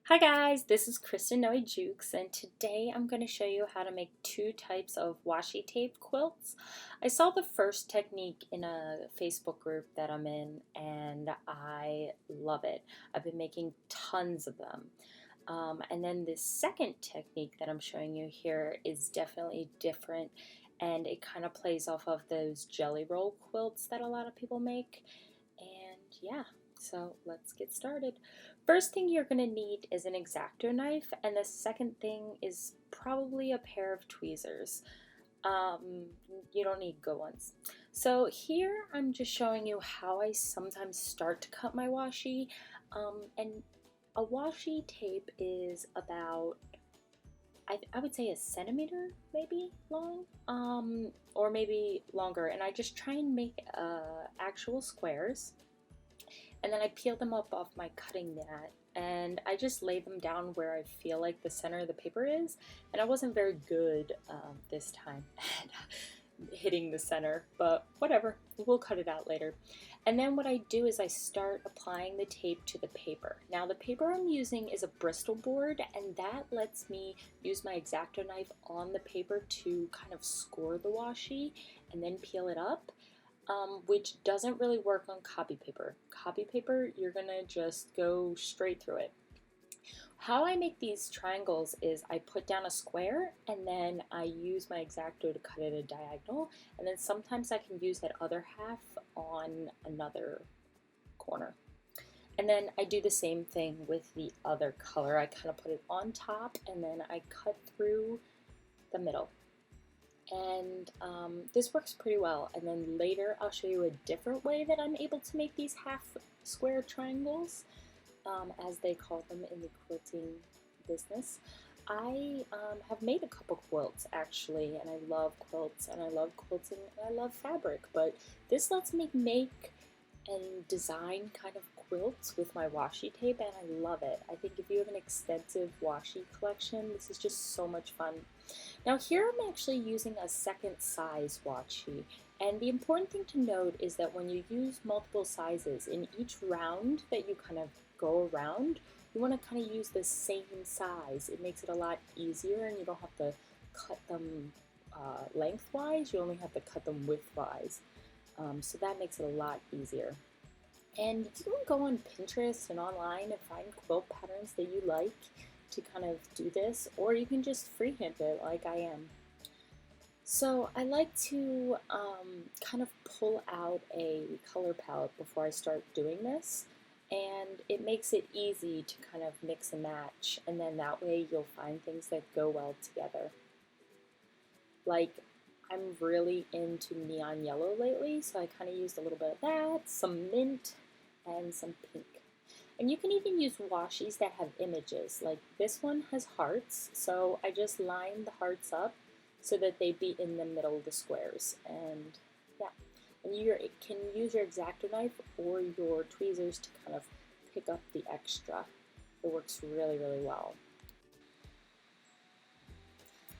Hi guys, this is Kristin Nohe Juchs, and today I'm going to show you how to make two types of washi tape quilts. I saw the first technique in a Facebook group that I'm in and I love it. I've been making tons of them. And then the second technique that I'm showing you here is definitely different, and it kind of plays off of those jelly roll quilts that a lot of people make. And yeah, so let's get started. First thing you're going to need is an Xacto knife, and the second thing is probably a pair of tweezers. Um, you don't need good ones. So here I'm just showing you how I sometimes start to cut my washi. And a washi tape is about, I would say, a centimeter maybe long, or maybe longer. And I just try and make actual squares, and then I peel them up off my cutting mat, and I just lay them down where I feel like the center of the paper is. And I wasn't very good this time at hitting the center, but whatever, we'll cut it out later. And then what I do is I start applying the tape to the paper. Now the paper I'm using is a Bristol board, and that lets me use my Xacto knife on the paper to kind of score the washi and then peel it up. Which doesn't really work on copy paper. Copy paper, you're gonna just go straight through it. How I make these triangles is I put down a square and then I use my X-Acto to cut it a diagonal, and then sometimes I can use that other half on another corner. And then I do the same thing with the other color. I kind of put it on top and then I cut through the middle. And this works pretty well. And then later I'll show you a different way that I'm able to make these half square triangles, as they call them in the quilting business. I have made a couple quilts actually, and I love quilts and I love quilting and I love fabric, but this lets me make and design kind of quilts with my washi tape, and I love it. I think if you have an extensive washi collection, this is just so much fun. Now here I'm actually using a second size washi, and the important thing to note is that when you use multiple sizes, in each round that you kind of go around, you want to kind of use the same size. It makes it a lot easier, and you don't have to cut them lengthwise, you only have to cut them widthwise. So that makes it a lot easier. And you can go on Pinterest and online and find quilt patterns that you like to kind of do this, or you can just freehand it like I am. So I like to kind of pull out a color palette before I start doing this, and it makes it easy to kind of mix and match, and then that way you'll find things that go well together. Like, I'm really into neon yellow lately, so I kind of used a little bit of that, some mint, and some pink. And you can even use washis that have images. Like this one has hearts, so I just line the hearts up so that they be in the middle of the squares. And yeah, and you can use your Xacto knife or your tweezers to kind of pick up the extra. It works really, really well.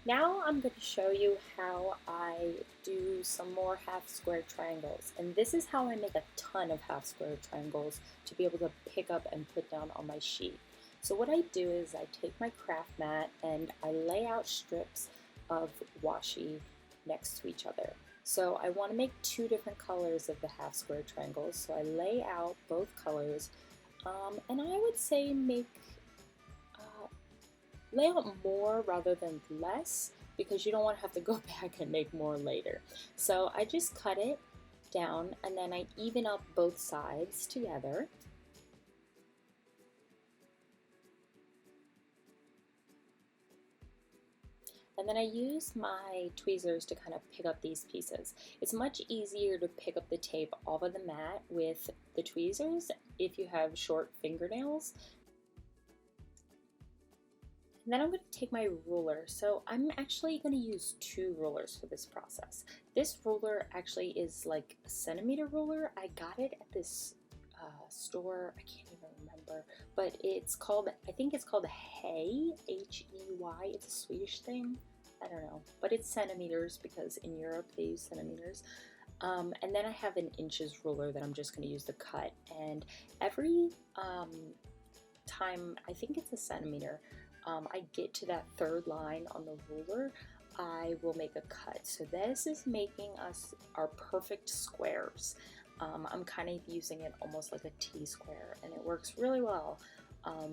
Now I'm going to show you how I do some more half square triangles, and this is how I make a ton of half square triangles to be able to pick up and put down on my sheet. So what I do is I take my craft mat and I lay out strips of washi next to each other. So I want to make two different colors of the half square triangles, so I lay out both colors, and I would say lay out more rather than less, because you don't want to have to go back and make more later. So I just cut it down and then I even up both sides together. And then I use my tweezers to kind of pick up these pieces. It's much easier to pick up the tape off of the mat with the tweezers if you have short fingernails. And then I'm going to take my ruler. So I'm actually going to use two rulers for this process. This ruler actually is like a centimeter ruler. I got it at this store, I can't even remember, but it's called, I think it's called Hay, H-E-Y. It's a Swedish thing. I don't know, but it's centimeters because in Europe they use centimeters. And then I have an inches ruler that I'm just going to use to cut. And every time, I think it's a centimeter, I get to that third line on the ruler, I will make a cut. So this is making us our perfect squares. I'm kind of using it almost like a T-square, and it works really well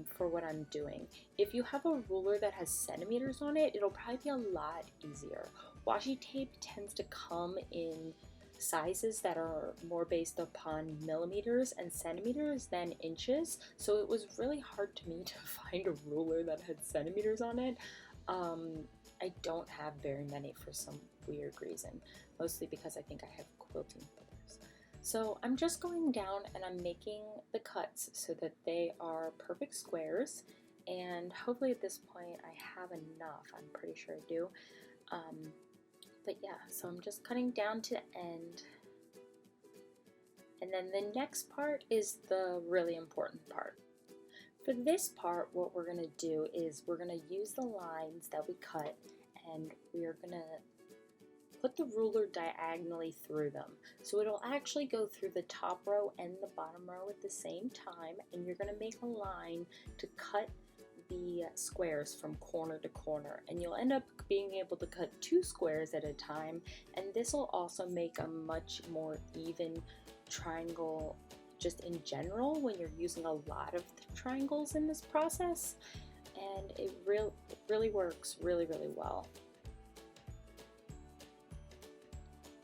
for what I'm doing. If you have a ruler that has centimeters on it, it'll probably be a lot easier. Washi tape tends to come in sizes that are more based upon millimeters and centimeters than inches, so it was really hard to me to find a ruler that had centimeters on it. I don't have very many for some weird reason, mostly because I think I have quilting folders. So I'm just going down and I'm making the cuts so that they are perfect squares, and hopefully at this point I have enough. I'm pretty sure I do. But yeah, so I'm just cutting down to the end. And then the next part is the really important part. For this part, what we're going to do is we're going to use the lines that we cut, and we're going to put the ruler diagonally through them. So it'll actually go through the top row and the bottom row at the same time, and you're going to make a line to cut the squares from corner to corner, and you'll end up being able to cut 2 squares at a time, and this will also make a much more even triangle just in general when you're using a lot of triangles in this process, and it really works really well.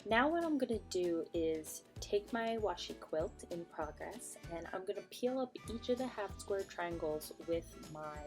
Now what I'm going to do is take my washi quilt in progress, and I'm going to peel up each of the half square triangles with my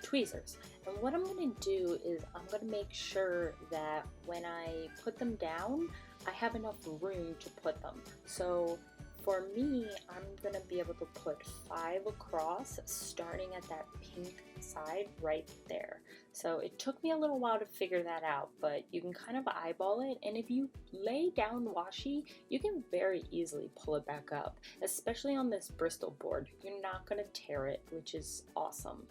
tweezers. And what I'm going to do is I'm going to make sure that when I put them down, I have enough room to put them. So for me, I'm going to be able to put 5 across, starting at that pink side right there. So it took me a little while to figure that out, but you can kind of eyeball it, and if you lay down washi, you can very easily pull it back up, especially on this Bristol board. You're not going to tear it, which is awesome.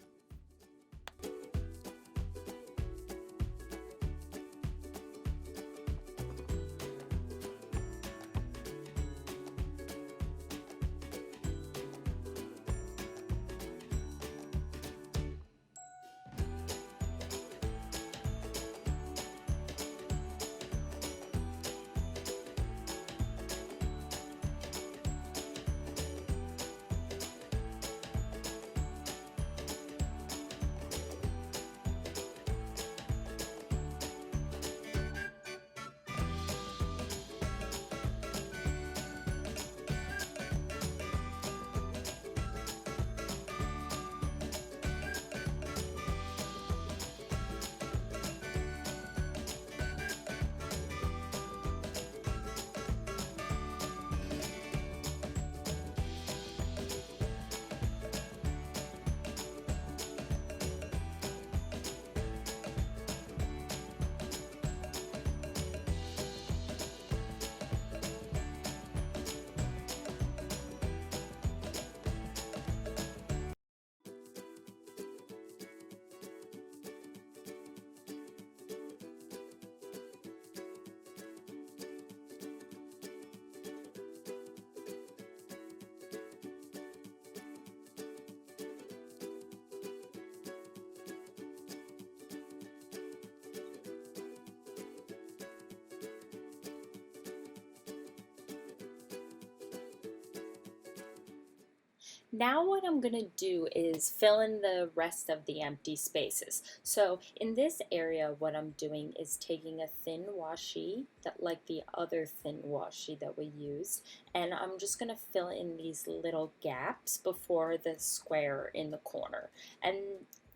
Now what I'm going to do is fill in the rest of the empty spaces. So in this area, what I'm doing is taking a thin washi, like the other thin washi that we used, and I'm just going to fill in these little gaps before the square in the corner. And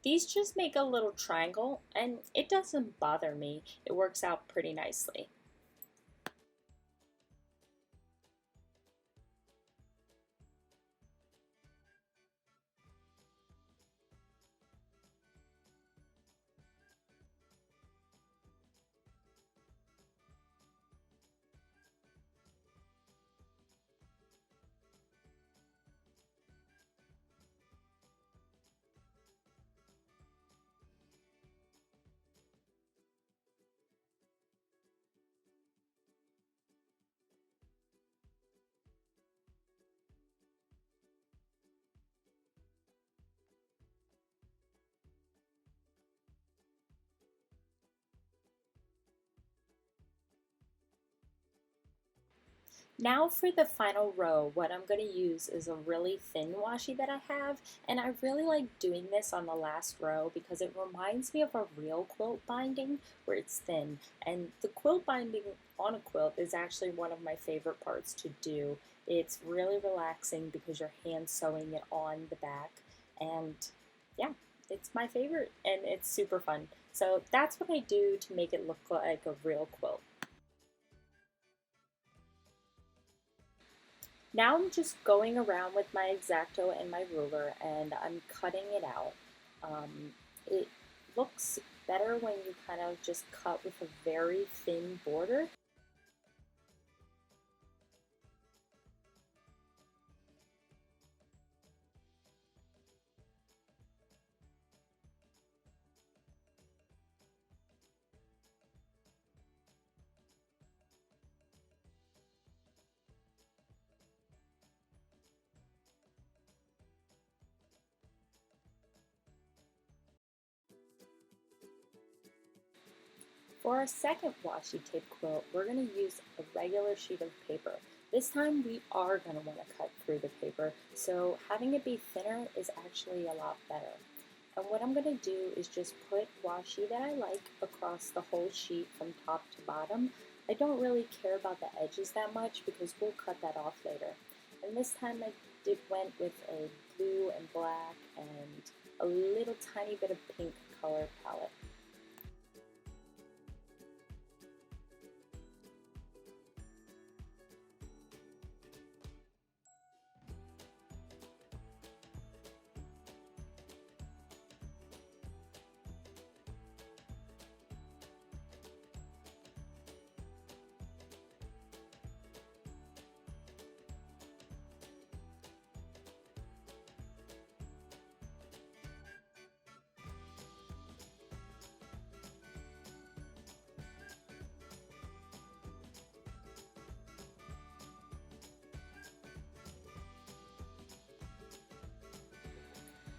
these just make a little triangle, and it doesn't bother me. It works out pretty nicely. Now for the final row, what I'm going to use is a really thin washi that I have, and I really like doing this on the last row because it reminds me of a real quilt binding where it's thin. And the quilt binding on a quilt is actually one of my favorite parts to do. It's really relaxing because you're hand sewing it on the back, and yeah, it's my favorite and it's super fun. So that's what I do to make it look like a real quilt. Now I'm just going around with my Xacto and my ruler and I'm cutting it out. It looks better when you kind of just cut with a very thin border. For our second washi tape quilt, we're going to use a regular sheet of paper. This time we are going to want to cut through the paper, so having it be thinner is actually a lot better. And what I'm going to do is just put washi that I like across the whole sheet from top to bottom. I don't really care about the edges that much because we'll cut that off later. And this time I went with a blue and black and a little tiny bit of pink color palette.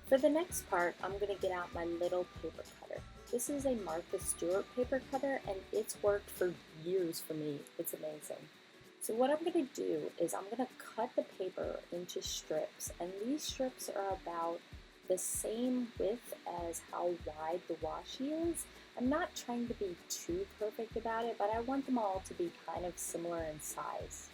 For the next part, I'm going to get out my little paper cutter. This is a Martha Stewart paper cutter and it's worked for years for me. It's amazing. So what I'm going to do is I'm going to cut the paper into strips, and these strips are about the same width as how wide the washi is. I'm not trying to be too perfect about it, but I want them all to be kind of similar in size.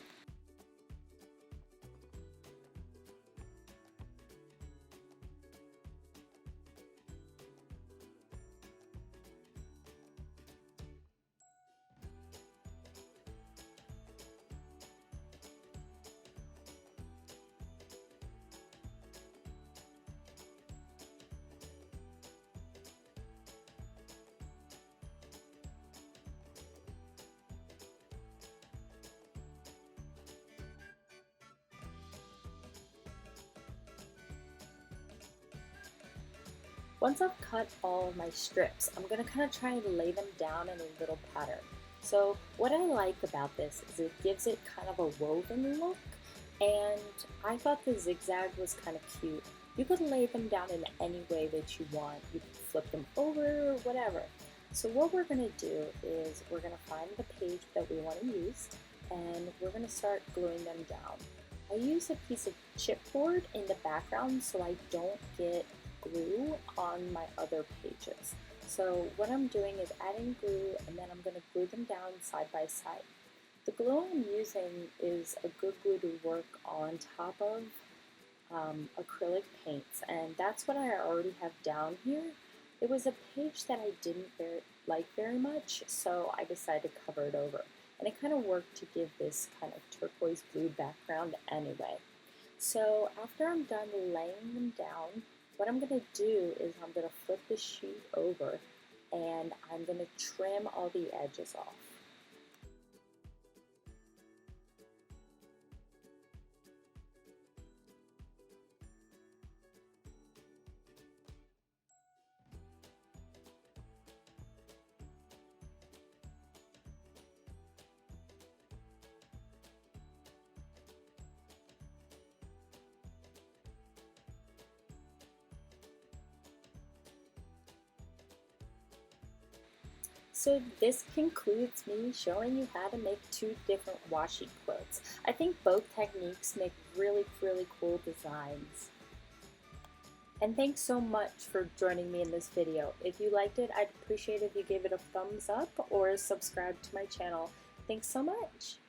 Once I've cut all of my strips, I'm going to kind of try and lay them down in a little pattern. So what I like about this is it gives it kind of a woven look, and I thought the zigzag was kind of cute. You could lay them down in any way that you want. You could flip them over or whatever. So what we're going to do is we're going to find the page that we want to use, and we're going to start gluing them down. I use a piece of chipboard in the background so I don't get glue on my other pages. So what I'm doing is adding glue, and then I'm going to glue them down side by side. The glue I'm using is a good glue to work on top of acrylic paints, and that's what I already have down here. It was a page that I didn't like very much, so I decided to cover it over. And it kind of worked to give this kind of turquoise blue background anyway. So after I'm done laying them down, what I'm going to do is I'm going to flip the sheet over and I'm going to trim all the edges off. So this concludes me showing you how to make two different washi quilts. I think both techniques make really cool designs. And thanks so much for joining me in this video. If you liked it, I'd appreciate if you gave it a thumbs up or subscribe to my channel. Thanks so much.